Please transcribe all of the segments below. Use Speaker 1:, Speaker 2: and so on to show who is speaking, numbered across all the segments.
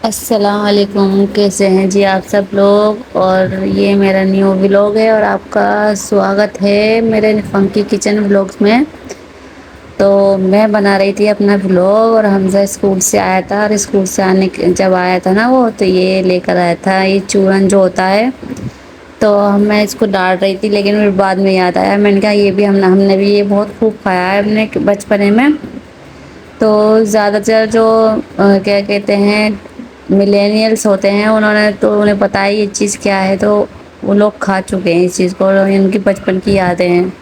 Speaker 1: अस्सलाम वालेकुम। कैसे हैं जी आप सब लोग। और ये मेरा न्यू व्लॉग है और आपका स्वागत है मेरे फंकी किचन व्लॉग्स में। तो मैं बना रही थी अपना व्लॉग और हमजा स्कूल से आया था और स्कूल से आने जब आया था ना वो, तो ये लेकर आया था ये चूरन जो होता है। तो मैं इसको डाल रही थी लेकिन फिर बाद में याद आया, मैंने कहा ये भी हमने भी ये बहुत खूब खाया है अपने बचपने में। तो ज़्यादातर जो क्या कहते हैं मिलेनियल्स होते हैं, उन्होंने तो उन्हें पता है ये चीज़ क्या है, तो वो लोग खा चुके हैं इस चीज़ को और इनकी बचपन की यादें हैं।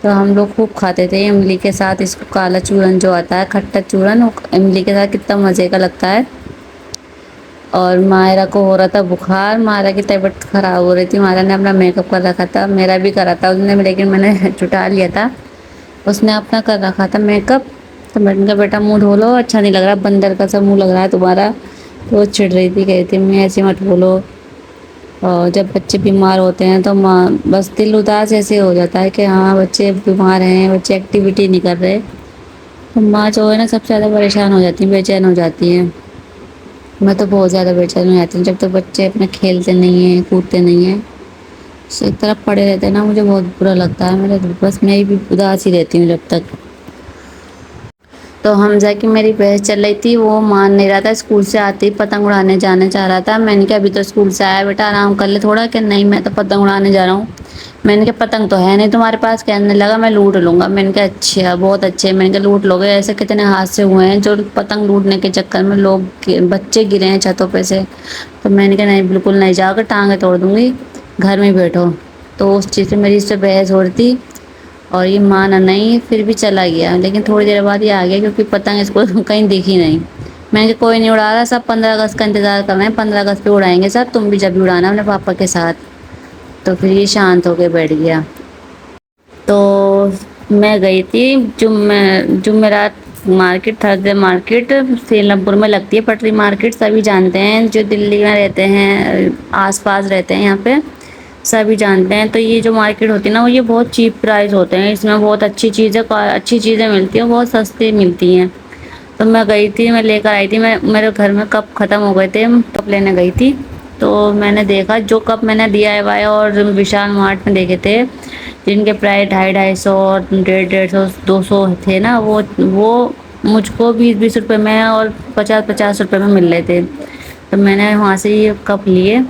Speaker 1: तो हम लोग खूब खाते थे इमली के साथ इसको, काला चूरन जो आता है खट्टा चूरन, वो इमली के साथ कितना मज़े का लगता है। और मायरा को हो रहा था बुखार, मायरा की तबीयत ख़राब हो रही थी, मायरा ने अपना मेकअप कर रखा था, मेरा भी करा था उसने लेकिन मैंने छुटा लिया था। उसने अपना कर रखा था मेकअप। तो मैंने कहा बेटा मुंह धो लो, अच्छा नहीं लग रहा, बंदर का सा मुंह लग रहा है तुम्हारा। तो वो चिढ़ रही थी, कह रही थी मैं ऐसे मत बोलो। और जब बच्चे बीमार होते हैं तो माँ बस दिल उदास ऐसे हो जाता है कि हाँ बच्चे बीमार हैं, बच्चे एक्टिविटी नहीं कर रहे। तो माँ जो है ना सबसे ज़्यादा परेशान हो जाती है, बेचैन हो जाती है। मैं तो बहुत ज़्यादा बेचैन हो जाती हूँ जब तक बच्चे अपने खेलते नहीं हैं, कूदते नहीं हैं, एक तरफ पड़े रहते हैं ना, मुझे बहुत बुरा लगता है। मेरे बस मैं भी उदास ही रहती हूँ जब तक। तो हमजा की मेरी बहस चल रही थी, वो मान नहीं रहा था, स्कूल से आते ही पतंग उड़ाने जाने चाह रहा था। मैंने कहा अभी तो स्कूल से आया बेटा आराम कर ले थोड़ा, कि नहीं मैं तो पतंग उड़ाने जा रहा हूँ। मैंने कहा पतंग तो है नहीं तुम्हारे पास, कहने लगा मैं लूट लूंगा। मैंने कहा अच्छा बहुत अच्छे। मैंने कहा लूट लोगे, ऐसे कितने हादसे हुए हैं जो पतंग लूटने के चक्कर में लोग बच्चे गिरे हैं छतों पे से। तो मैंने कहा नहीं बिल्कुल नहीं जाओगे, टांगे तोड़ दूंगी, घर में बैठो। तो उस चीज़ से मेरी इससे बहस हो रही थी और ये माना नहीं, फिर भी चला गया। लेकिन थोड़ी देर बाद ये आ गया क्योंकि पतंग इसको कहीं दिखी नहीं। मैंने कहा कोई नहीं उड़ा रहा, सब 15 अगस्त का इंतज़ार कर रहे हैं, 15 अगस्त पे उड़ाएंगे सब, तुम भी जब भी उड़ाना अपने पापा के साथ। तो फिर ये शांत होके बैठ गया। तो मैं गई थी जुमेरात मार्केट, थर्सडे मार्केट सीलमपुर में लगती है पटरी मार्केट, सभी जानते हैं जो दिल्ली में रहते हैं, आसपास रहते हैं यहाँ पे सभी जानते हैं। तो ये जो मार्केट होती है ना, वो ये बहुत चीप प्राइस होते हैं, इसमें बहुत अच्छी चीज़ें मिलती हैं, बहुत सस्ती मिलती हैं। तो मैं गई थी, मैं लेकर आई थी, मैं मेरे घर में कप ख़त्म हो गए थे, कप लेने गई थी। तो मैंने देखा जो कप मैंने DIY और विशाल मार्ट में देखे थे, जिनके प्राइस 250-250 और 150-150 200 थे ना, वो मुझको 20-20 रुपए में और 50-50 रुपए में मिल रहे थे। तो मैंने वहाँ से ये कप लिए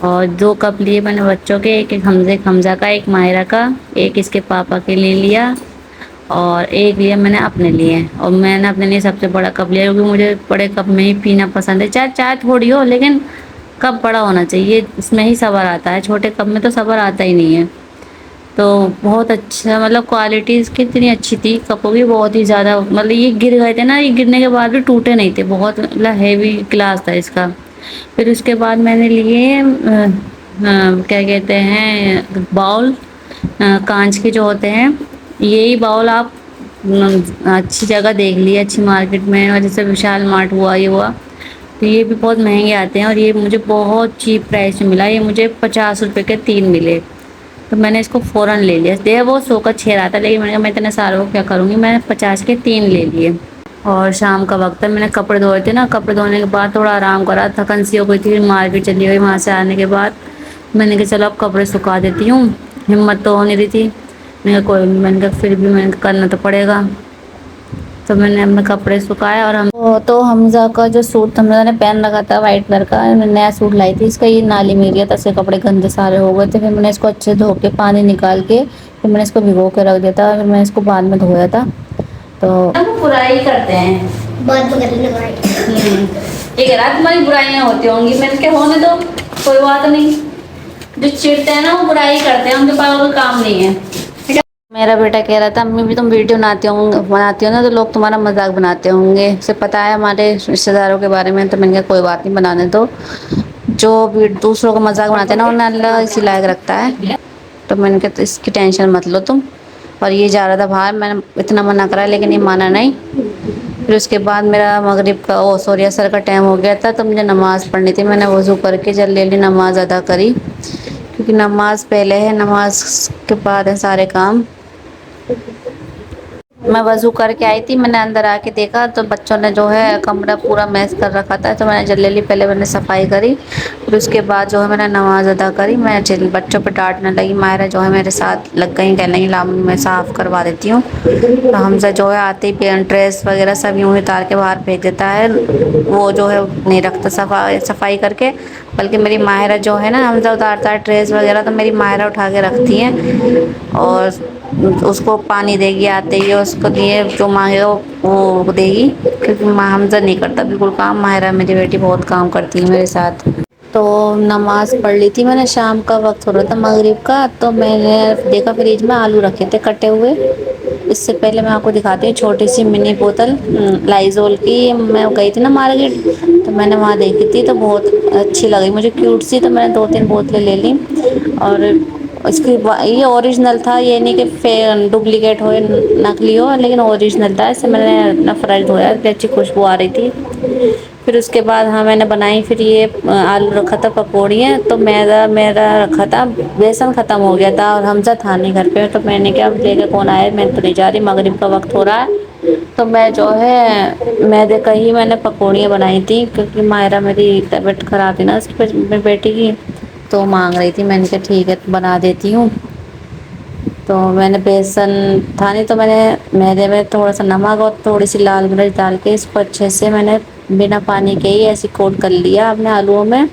Speaker 1: और 2 कप लिए मैंने बच्चों के, एक एक हमजा का, एक मायरा का, एक इसके पापा के लिए लिया और एक लिया मैंने अपने लिए। और मैंने अपने लिए सबसे बड़ा कप लिया क्योंकि मुझे बड़े कप में ही पीना पसंद है, चाहे चाय थोड़ी हो लेकिन कप बड़ा होना चाहिए, इसमें ही सबर आता है, छोटे कप में तो सबर आता ही नहीं है। तो बहुत अच्छा, मतलब क्वालिटी इसकी इतनी अच्छी थी कपों की, बहुत ही ज़्यादा, मतलब ये गिर गए थे ना, ये गिरने के बाद भी टूटे नहीं थे, बहुत मतलब हैवी ग्लास था इसका। फिर उसके बाद मैंने लिए क्या कहते हैं बाउल, कांच के जो होते हैं, यही बाउल आप अच्छी जगह देख लिए, अच्छी मार्केट में, और जैसे विशाल मार्ट हुआ ये हुआ, तो ये भी बहुत महंगे आते हैं और ये मुझे बहुत चीप प्राइस में मिला, ये मुझे 50 रुपए के 3 मिले। तो मैंने इसको फ़ौरन ले लिया, दे वो 100 का 6 रहा था, लेकिन मैंने कहा मैं इतने सारों को क्या करूँगी, मैंने 50 के 3 ले लिए। और शाम का वक्त है, मैंने कपड़े धोए थे ना, कपड़े धोने के बाद थोड़ा आराम करा, थकन सी हो गई थी, फिर मार्केट चली गई। वहाँ से आने के बाद मैंने कहा चलो अब कपड़े सुखा देती हूँ, हिम्मत तो हो नहीं रही थी। मैंने कहा कोई नहीं, मैंने कहा फिर भी मैंने करना तो पड़ेगा। तो मैंने अपने कपड़े सुखाए और हम तो हमजा का जो सूट हमजा ने पहन रखा था वाइट कलर का, नया सूट लाई थी, इसका ये नाली में गया था, इसके कपड़े गंदे सारे हो गए थे। फिर मैंने इसको अच्छे धो के पानी निकाल के फिर मैंने इसको भिगो के रख दिया था, फिर मैंने इसको बाद में धोया था। तो हम बुराई करते हैं, बहुत बुराई। ठीक है रात तुम्हारी बुराइयाँ होती होंगी, मैंने क्या होने दो, कोई बात नहीं। जो चिढ़ते हैं ना वो बुराई करते हैं, उनके पास कोई काम नहीं है। मेरा बेटा कह रहा था अम्मी भी तुम वीडियो बनाती हो ना, तो लोग तुम्हारा मजाक बनाते होंगे, उसे पता है हमारे रिश्तेदारों के बारे में। तो मैंने कहा कोई बात नहीं, बनाने दो, जो भी दूसरों को मजाक बनाते हैं ना उन्हें अल्लाह इसी लायक रखता है। तो मैंने कहा तो इसकी टेंशन मत लो तुम। और ये जा रहा था बाहर, मैंने इतना मना करा लेकिन ये माना नहीं। फिर उसके बाद मेरा मगरिब का सॉरी असर का टाइम हो गया था, तो मुझे नमाज़ पढ़नी थी। मैंने वज़ू करके जल्दी नमाज़ अदा करी, क्योंकि नमाज पहले है, नमाज के बाद है सारे काम। मैं वज़ू करके आई थी, मैंने अंदर आके देखा तो बच्चों ने जो है कमरा पूरा मैस कर रखा था, तो मैंने जल्दी पहले मैंने सफाई करी, फिर उसके बाद जो है मैंने नमाज़ अदा करी। मैं बच्चों पे डांटने लगी। मायरा जो है मेरे साथ लग गई, कहने लगी ला मैं साफ़ करवा देती हूँ। तो हमजा जो है आते ही ड्रेस वगैरह सब यूँ ही उतार के बाहर फेंक देता है, वो जो है नहीं रखता सफाई करके, बल्कि मेरी माहिरा जो है ना, हमजा उतारता है ड्रेस वगैरह तो मेरी माहिरा उठा के रखती हैं और उसको पानी देगी आते ही, उसको दिए जो मांगेगा वो देगी, क्योंकि हमजा नहीं करता बिल्कुल काम। माहिरा मेरी बेटी बहुत काम करती है मेरे साथ। तो नमाज़ पढ़ ली थी मैंने, शाम का वक्त हो रहा था मगरिब का, तो मैंने देखा फ्रिज में आलू रखे थे कटे हुए। इससे पहले मैं आपको दिखाती हूँ छोटी सी मिनी बोतल लाइजोल की, मैं गई थी ना मार्केट, तो मैंने वहाँ देखी थी तो बहुत अच्छी लगी मुझे, क्यूट सी, तो मैंने 2-3 बोतलें ले ली। और इसकी ये ओरिजिनल था, ये नहीं कि डुप्लीकेट हो नकली हो, लेकिन ओरिजिनल था। इससे मैंने अपना फ्रिज धोया, इतनी अच्छी खुशबू आ रही थी। फिर उसके बाद हाँ मैंने बनाई, फिर ये आलू रखा था पकौड़ियाँ, तो मैदा मेरा रखा था, बेसन ख़त्म हो गया था और हमजा था नहीं घर पे, तो मैंने क्या लेके कौन आया, मैं तो नहीं जा रही, मगरिब का वक्त हो रहा है। तो मैं जो है मैदे का ही मैंने पकौड़ियाँ बनाई थी, क्योंकि मायरा मेरी तबीयत ख़राब थी ना उसकी, मेरी बेटी की, तो मांग रही थी। मैंने कहा ठीक है बना देती हूँ। तो मैंने बेसन था नहीं, तो मैंने मैदे में थोड़ा सा नमक और थोड़ी सी लाल मिर्च डाल के इसको अच्छे से मैंने बिना पानी के ही ऐसे कोट कर लिया अपने आलूओं में,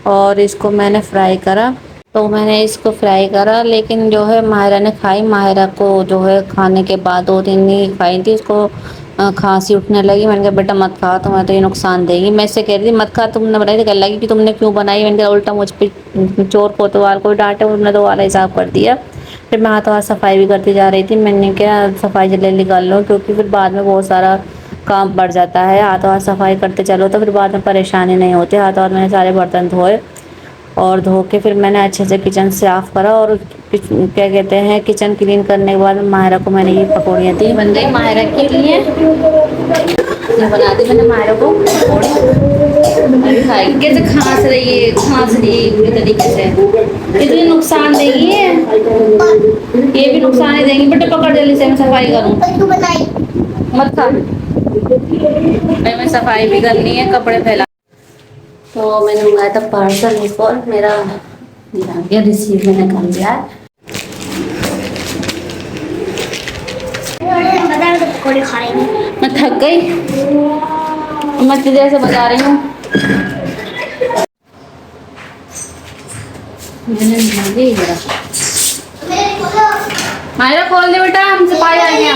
Speaker 1: और इसको मैंने फ्राई करा। तो मैंने इसको फ्राई करा, लेकिन जो है माहिरा ने खाई, माहिरा को जो है खाने के बाद 2 दिन ही खाई थी, उसको खांसी उठने लगी। मैंने कहा बेटा मत खा, तुम्हें तो ये नुकसान देगी। मैं इससे कह रही थी मत खा, तुमने बनाई, तो कहने लगी कि तुमने क्यों बनाई। मैंने कहा उल्टा मुझ पर चोर कोतवाल को डांटे, उन्होंने तो वाला हिसाब कर दिया। फिर मैं हाथों हाथ सफाई भी करती जा रही थी, मैंने क्या सफाई जल्दी निकाल लो, क्योंकि फिर बाद में बहुत सारा काम बढ़ जाता है। हाथों हाथ सफाई करते चलो तो फिर बाद में परेशानी नहीं होती। हाथों हाथ मैंने सारे बर्तन धोए, और धो के फिर मैंने अच्छे से किचन साफ़ करा, और क्या कहते हैं किचन क्लीन करने के बाद माहिरा को मैंने ये पकौड़ियाँ दी, बन गई माहिरा के लिए। ये बना दी मैंने माहिरा को पकौड़ी, खाई। कैसे खांस रही है, खांस रही है पूरी तरीके से, कितनी नुकसान देगी ये भी नुकसान ही देंगी। बेटा पकड़ जल्दी से, मैं सफाई करूँ, मत खा। मैं सफाई भी करनी है, कपड़े फैला। तो मैंने मंगाया था पार्सल, और मेरा आ गया, रिसीव मैंने कर लिया है। मैं थक गई, मैं इतनी देर से बजा रही हूँ। मैंने मायरा खोल दे बेटा, हमसे पाई आ गया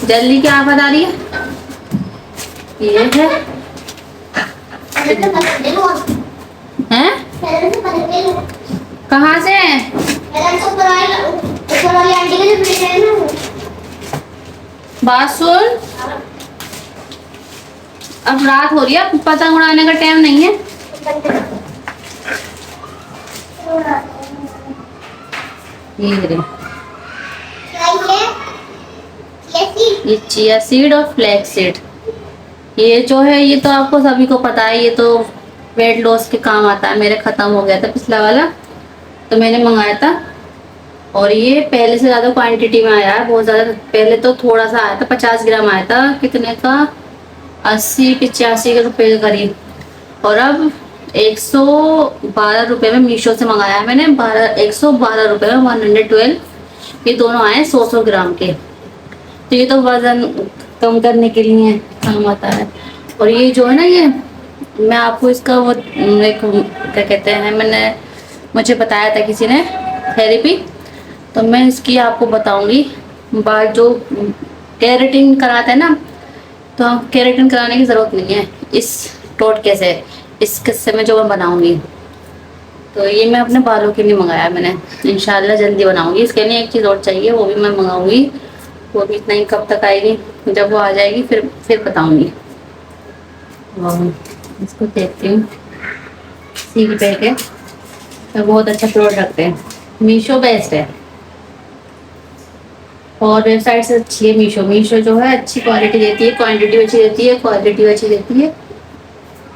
Speaker 1: जल्दी। क्या आवाज आ रही है? ये है हैं? कहाँ से? बात सुन, अब रात हो रही है, पतंग उड़ाने का टाइम नहीं है। ये चिया सीड और फ्लैक्स सीड, ये जो है ये तो आपको सभी को पता है, ये तो वेट लॉस के काम आता है। मेरे ख़त्म हो गया था पिछला वाला, तो मैंने मंगाया था, और ये पहले से ज़्यादा क्वांटिटी में आया है, बहुत ज़्यादा। पहले तो थोड़ा सा आया था, 50 ग्राम आया था, कितने का 80-85 रुपये के करीब, और अब 112 रुपये में मीशो से मंगाया है मैंने। 112 रुपये में 112, ये दोनों आए 100 ग्राम के। तो ये तो वज़न कम करने के लिए काम आता है। और ये जो है ना, ये मैं आपको इसका वो एक क्या कहते हैं, मुझे बताया था किसी ने थेरेपी, तो मैं इसकी आपको बताऊंगी। बाल जो केराटिन कराते हैं ना, तो केराटिन कराने की ज़रूरत नहीं है इस टोटके से, इस किस्से में जो मैं बनाऊंगी। तो ये मैं अपने बालों के लिए मंगाया मैंने, इंशाल्लाह जल्दी बनाऊंगी। इसके लिए एक चीज़ और चाहिए, वो भी मैं मंगाऊंगी, वो भी इतना ही कब तक आएगी, जब वो आ जाएगी फिर बताऊंगी। इसको देखती हूँ, सील पैक है, तो बहुत अच्छा प्रोडक्ट है, मीशो बेस्ट है, और वेबसाइट से अच्छी है मीशो। मीशो जो है अच्छी क्वालिटी देती है, क्वांटिटी अच्छी देती है, क्वालिटी अच्छी देती है,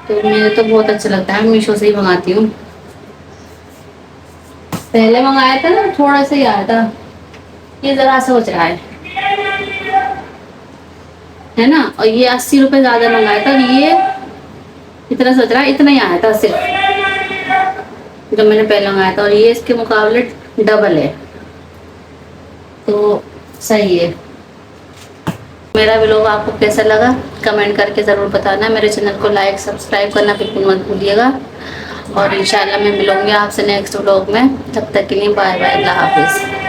Speaker 1: तो मुझे तो बहुत अच्छा लगता है, मीशो से ही मंगाती हूँ। पहले मंगाया था ना, थोड़ा सा ही आया था, ये ज़रा सा हो रहा है। है ना। और ये 80 रुपये ज़्यादा मंगाया था, और ये इतना सोच रहा है, इतना ही आया था सिर्फ जो मैंने पहले मंगाया था, और ये इसके मुकाबले डबल है, तो सही है। मेरा व्लॉग आपको कैसा लगा कमेंट करके ज़रूर बताना। मेरे चैनल को लाइक सब्सक्राइब करना बिल्कुल मत भूलिएगा, और इंशाल्लाह मैं मिलूंगी आपसे नेक्स्ट व्लॉग में। तब तक के लिए बाय बाय, अल्लाह हाफिज़।